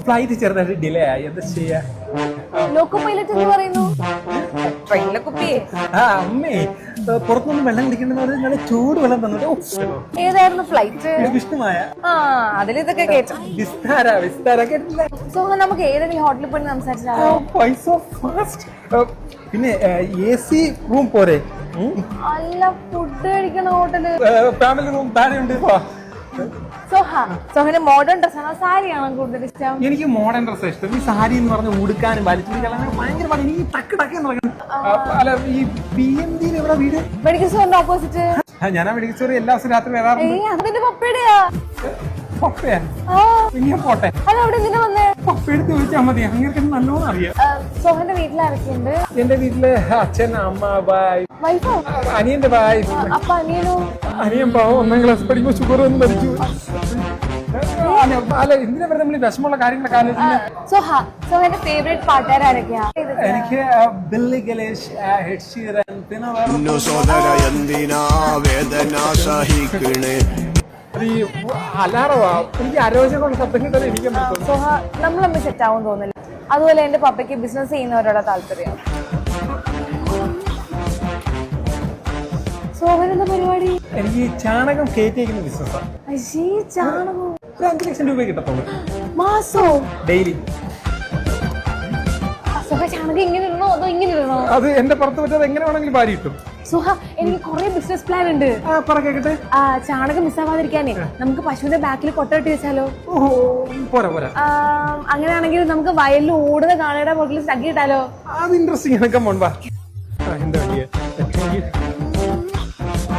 Flight ചെറുതായിട്ട് delay ആയി, എന്താ ചെയ്യാ? ലോക്കോ പൈലറ്റ് എന്ന് പറയുന്നു. ട്രെയിനിലെ കുപ്പിയേ. അമ്മേ, പുറത്തുനിന്ന് വെള്ളം കുടിക്കണമെന്ന് പറഞ്ഞാൽ നല്ല ചൂട് വെള്ളം തന്നിട്ട്. ഏതായിരുന്നു ഫ്ലൈറ്റ്? വിഷ്ണുമായ. അതിലിതൊക്കെ കേട്ടോ. വിസ്താര കേട്ടില്ല. സോ നമുക്ക് ഏതെങ്കിലും ഹോട്ടലിൽ പോയി സംസാരിച്ചാലോ? പിന്നെ AC റൂം പോരെ? അല്ല, ഫുഡ് കഴിക്കണ ഹോട്ടല്. ഫാമിലി റൂം താഴെയുണ്ട്. സോഹന് മോഡേൺ ഡ്രസ്സാണോ സാരിയാണോ കൂടുതൽ ഇഷ്ടം? എനിക്ക് മോഡേൺ ഡ്രസ് ഇഷ്ടം. ഈ സാരി എന്ന് പറഞ്ഞ ഉടുക്കാനും വലിച്ചു കളയാനും ഭയങ്കര പാട്. എനിക്ക് ടക്ക് എന്ന് പറയണം. അല്ല, ഈ PMD എവിടെ വീട്? മെഡിക്കൽ സ്റ്റോറിന്റെ ഓപ്പോസിറ്റ്. ഞാൻ ആ മെഡിക്കൽ സ്റ്റോർ എല്ലാ ദിവസവും രാത്രി വരാറുണ്ട്. അതിന്റെ പപ്പയുടെയാ? പപ്പയാ? പിന്നെ പോട്ടെ. അതവിടെ എന്തിനാ വന്നേ? പപ്പ എടുത്ത് ചോദിച്ചാൽ മതി, അങ്ങനെ നല്ലോണം അറിയാം. സോഹന്റെ വീട്ടിൽ ആരൊക്കെയുണ്ട്? എന്റെ വീട്ടില് അച്ഛൻ, അമ്മ, വൈഫോ? അനിയന്റെ വൈഫ്. അപ്പൊ അനിയനോ? അനിയൻ പാവം 1ാം ക്ലാസ് പഠിക്കുമ്പോ ഷുഗർ വന്ന് മരിച്ചു. അല്ല, എന്തിനാ പറയുക, നമ്മൾ വിഷമമുള്ള കാര്യങ്ങളൊക്കെ ആലോചിക്കുന്നത്. സോഹന്റെ ഫേവറേറ്റ് പാട്ടുകാരൊക്കെയാ? എനിക്ക് ബില്ലി ഗലേഷ്, ഹെഡ് ഷീറൻ, പിന്നെ അലാറവാ. എനിക്ക് അരോചകമുള്ള ശബ്ദം കിട്ടാൻ എനിക്ക് സോഹ നമ്മൾ തമ്മിൽ സെറ്റ് ആവും തോന്നില്ല. അതുപോലെ എന്റെ പപ്പയ്ക്ക് ബിസിനസ് ചെയ്യുന്നവരോട് താല്പര്യം. സോഹനെന്താ പരിപാടി? എനിക്ക് ചാണകം കയറ്റിയേക്കുന്ന ബിസിനസ്സാണ്. ചാണകം 5 ലക്ഷം രൂപ കിട്ടത്തുള്ളൂ മാസോ? ഡെയിലി. സുഹ, ചാണകം ഇങ്ങനെ ഇടണോ അതോ ഇങ്ങനെ ഇടണോ? അത് എന്റെ പുറത്ത് പറ്റാതെ എങ്ങനെ വേണമെങ്കിലും ഭാര്യ കിട്ടും. സുഹ, എനിക്ക് കുറെ ബിസിനസ് പ്ലാൻ ഉണ്ട്. കേട്ടെ. ചാണകം മിസ്സാവാതിരിക്കാനേ നമുക്ക് പശുവിന്റെ ബാക്കിൽ കൊട്ടയിട്ട് വെച്ചാലോ? പോരാ. അങ്ങനെയാണെങ്കിൽ നമുക്ക് വയലിൽ ഓടുന്ന കാളയുടെ പുറകിൽ സ്റ്റഗ് ഇട്ടാലോ? അത് ഇൻട്രസ്റ്റിംഗ് ആണ്. കമ്മോൺ.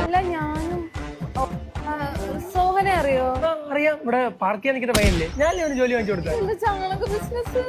അല്ല, ഞാനും. സോഹനെ അറിയോ? അറിയാം. ഇവിടെ പാർക്ക് ചെയ്യാൻ നിൽക്കുന്ന പയ്യല്ലേ, ഞാൻ ജോലി വാങ്ങിച്ചു കൊടുത്തത്. ചാണക ബിസിനസ്